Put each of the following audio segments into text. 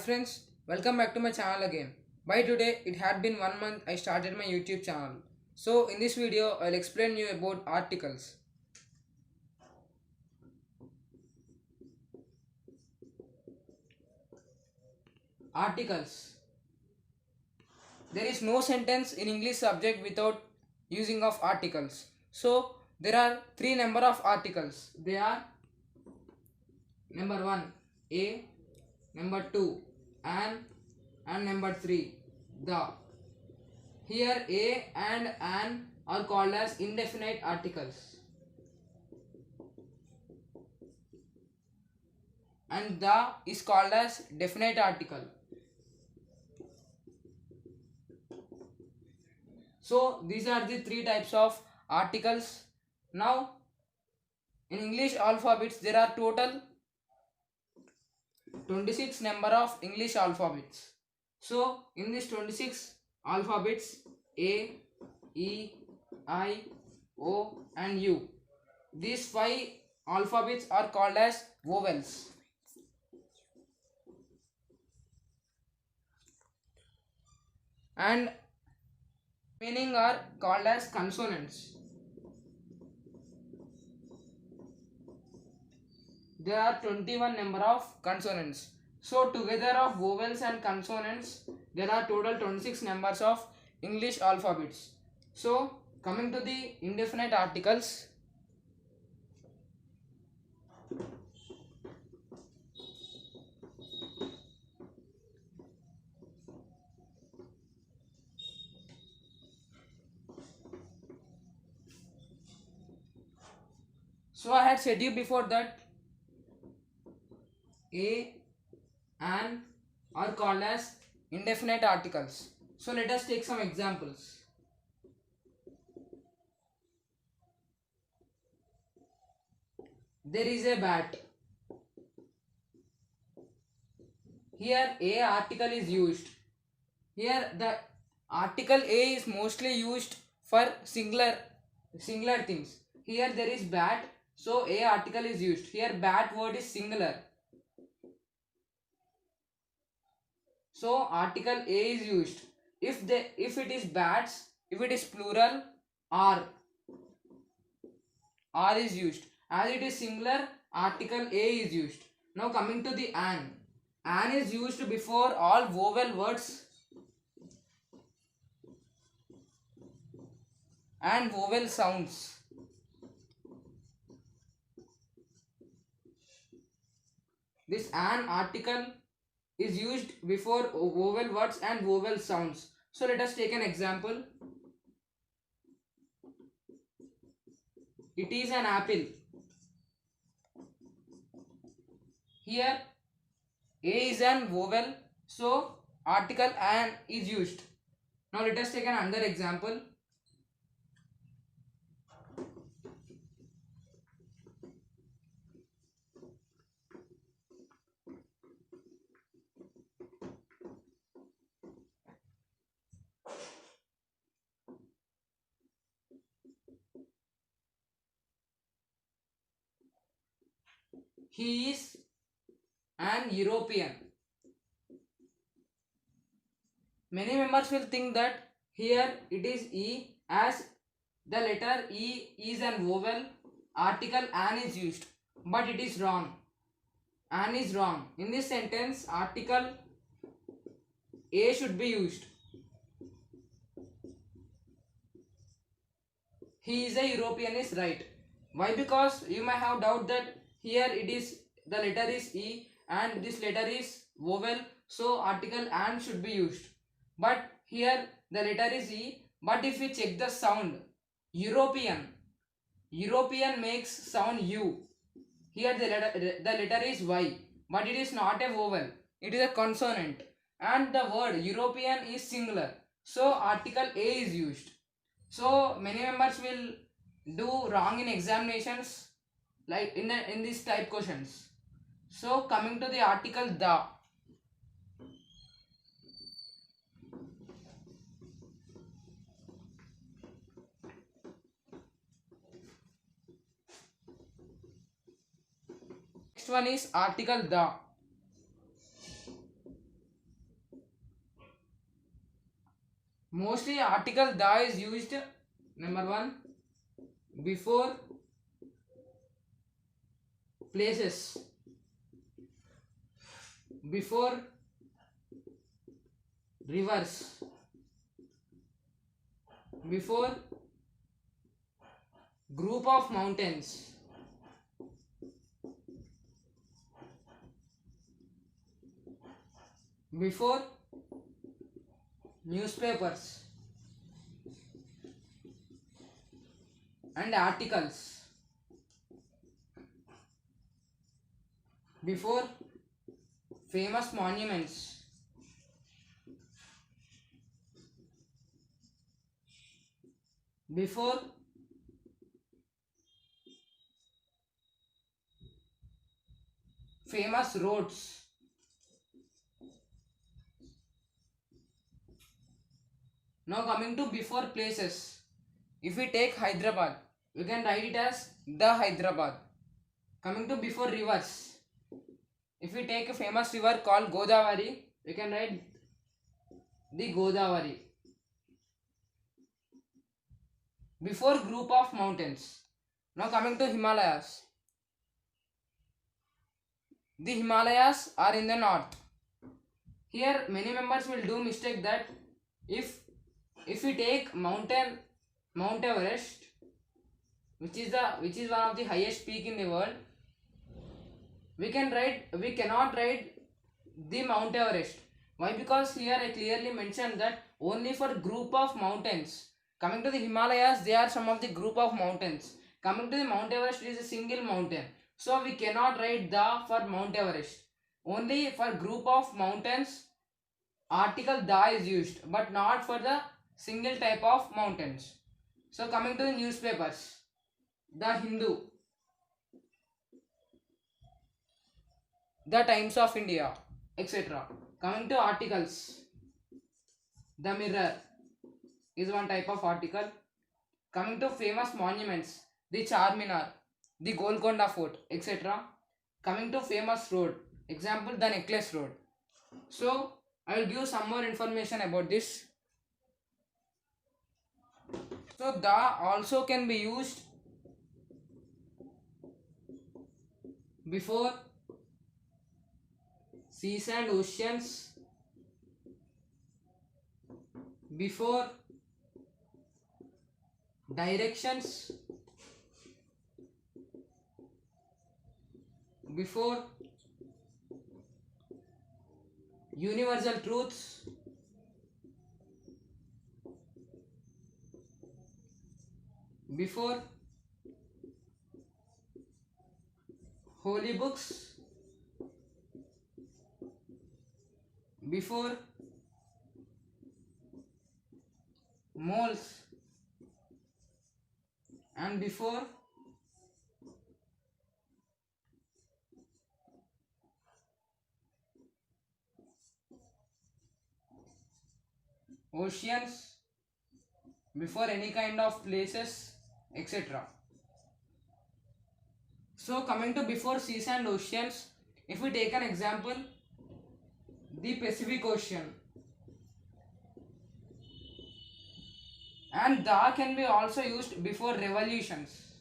friends, welcome back to my channel again. By today, it had been 1 month I started my YouTube channel. So in this video, I'll explain you about articles. Articles. There is no sentence in English subject without using of articles. So there are three number of articles. They are number 1, a, number 2, and number 3, the. Here a and an are called as indefinite articles and the is called as definite article. So these are the three types of articles. Now in English alphabets there are total 26 number of English alphabets. So in this 26 alphabets, A, E, I, O and U, these 5 alphabets are called as vowels. And remaining are called as consonants. There are 21 number of consonants. So together of vowels and consonants, there are total 26 numbers of English alphabets. So coming to the indefinite articles. So I had said you before that a, and are called as indefinite articles. So let us take some examples. There is a bat. Here a article is used. Here the article a is mostly used for singular things. Here there is bat, so a article is used. Here bat word is singular. So article a is used. If it is bats, if it is plural, r is used. As it is singular, article a is used. Now coming to the an. An is used before all vowel words and vowel sounds. This an article is used before vowel words and vowel sounds. So let us take an example. It is an apple. Here a is an vowel, so article an is used. Now let us take another example. He is an European. Many members will think that here it is E, as the letter E is an vowel, article an is used, but it is wrong. An is wrong. In this sentence, article a should be used. He is a European is right. Why? Because you may have doubt that here it is the letter is E and this letter is vowel, so article an should be used. But here the letter is E, but if we check the sound, European makes sound U. Here the letter is Y, but it is not a vowel, it is a consonant, and the word European is singular, so article a is used. So many members will do wrong in examinations, like in these type questions. So coming to the article the. Next one is article the. Mostly article the is used, number 1, before places, before rivers, before group of mountains, before newspapers and articles, before famous monuments, before famous roads. Now coming to before places. If we take Hyderabad, we can write it as the Hyderabad. Coming to before rivers. If we take a famous river called Godavari, we can write the Godavari. Before group of mountains. Now coming to Himalayas. The Himalayas are in the north. Here many members will do mistake that if we take Mount Everest, which is one of the highest peak in the world, we cannot write the Mount Everest. Why? Because here I clearly mentioned that only for group of mountains. Coming to the Himalayas, they are some of the group of mountains. Coming to the Mount Everest, it is a single mountain. So we cannot write the for Mount Everest. Only for group of mountains, article the is used, but not for the single type of mountains. So coming to the newspapers, the Hindu, the Times of India, etc. Coming to articles, the Mirror is one type of article. Coming to famous monuments, the Charminar, the Golconda Fort, etc. Coming to famous road, example the Necklace Road. So I will give some more information about this. So the also can be used before seas and oceans, before directions, before universal truths, before holy books, before moles, and before oceans, before any kind of places, etc. So coming to before seas and oceans, if we take an example, the Pacific Ocean, and the can be also used before revolutions.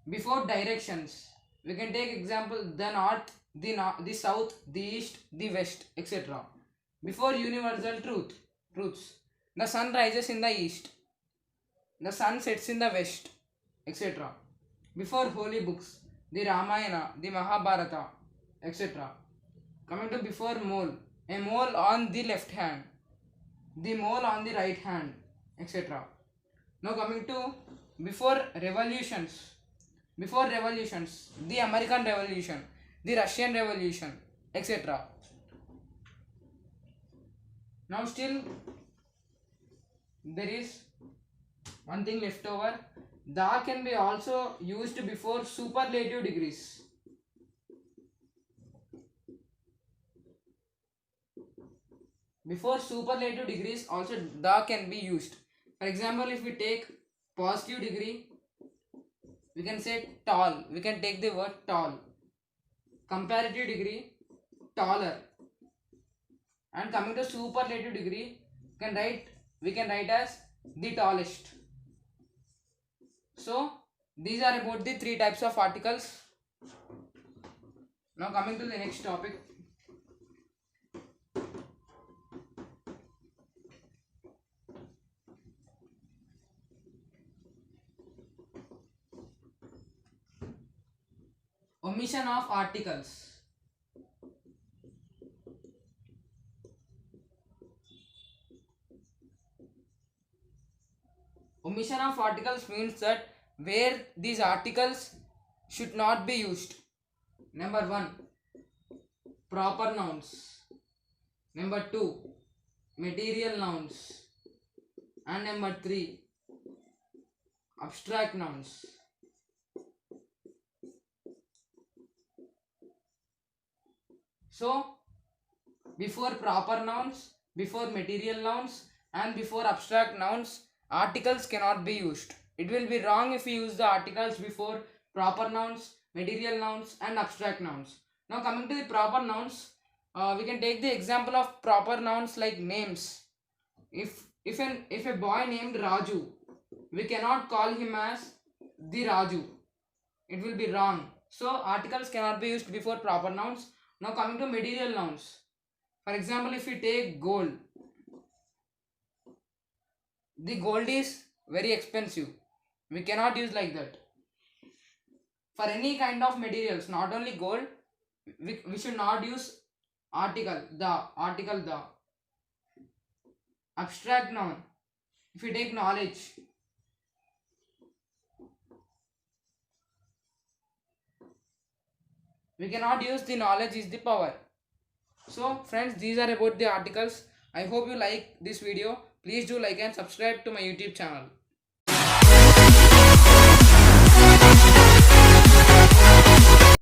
Before directions, we can take example the north, the south, the east, the west, etc. Before universal truths, the sun rises in the east, the sun sets in the west, etc. Before holy books, the Ramayana, the Mahabharata, etc. Coming to before mole, a mole on the left hand, the mole on the right hand, etc. Now coming to before revolutions. Before revolutions, the American Revolution, the Russian Revolution, etc. Now still there is one thing left over. The can be also used before superlative degrees. Before superlative degrees also the can be used. For example, if we take positive degree, we can say tall. We can take the word tall. Comparative degree, taller. And coming to superlative degree, we can write as the tallest. So these are about the three types of articles. Now coming to the next topic. Omission of articles. Omission of articles means that where these articles should not be used. Number 1, proper nouns. Number 2, material nouns. And number 3, abstract nouns. So before proper nouns, before material nouns, and before abstract nouns, articles cannot be used. It will be wrong if we use the articles before proper nouns, material nouns, and abstract nouns. Now coming to the proper nouns, we can take the example of proper nouns like names. If a boy named Raju, we cannot call him as the Raju. It will be wrong. So articles cannot be used before proper nouns. Now coming to material nouns. For example, if we take gold, the gold is very expensive. We cannot use like that. For any kind of materials, not only gold, we should not use article the. Abstract noun. If we take knowledge, we cannot use the knowledge is the power. So friends, these are about the articles. I hope you like this video. Please do like and subscribe to my YouTube channel.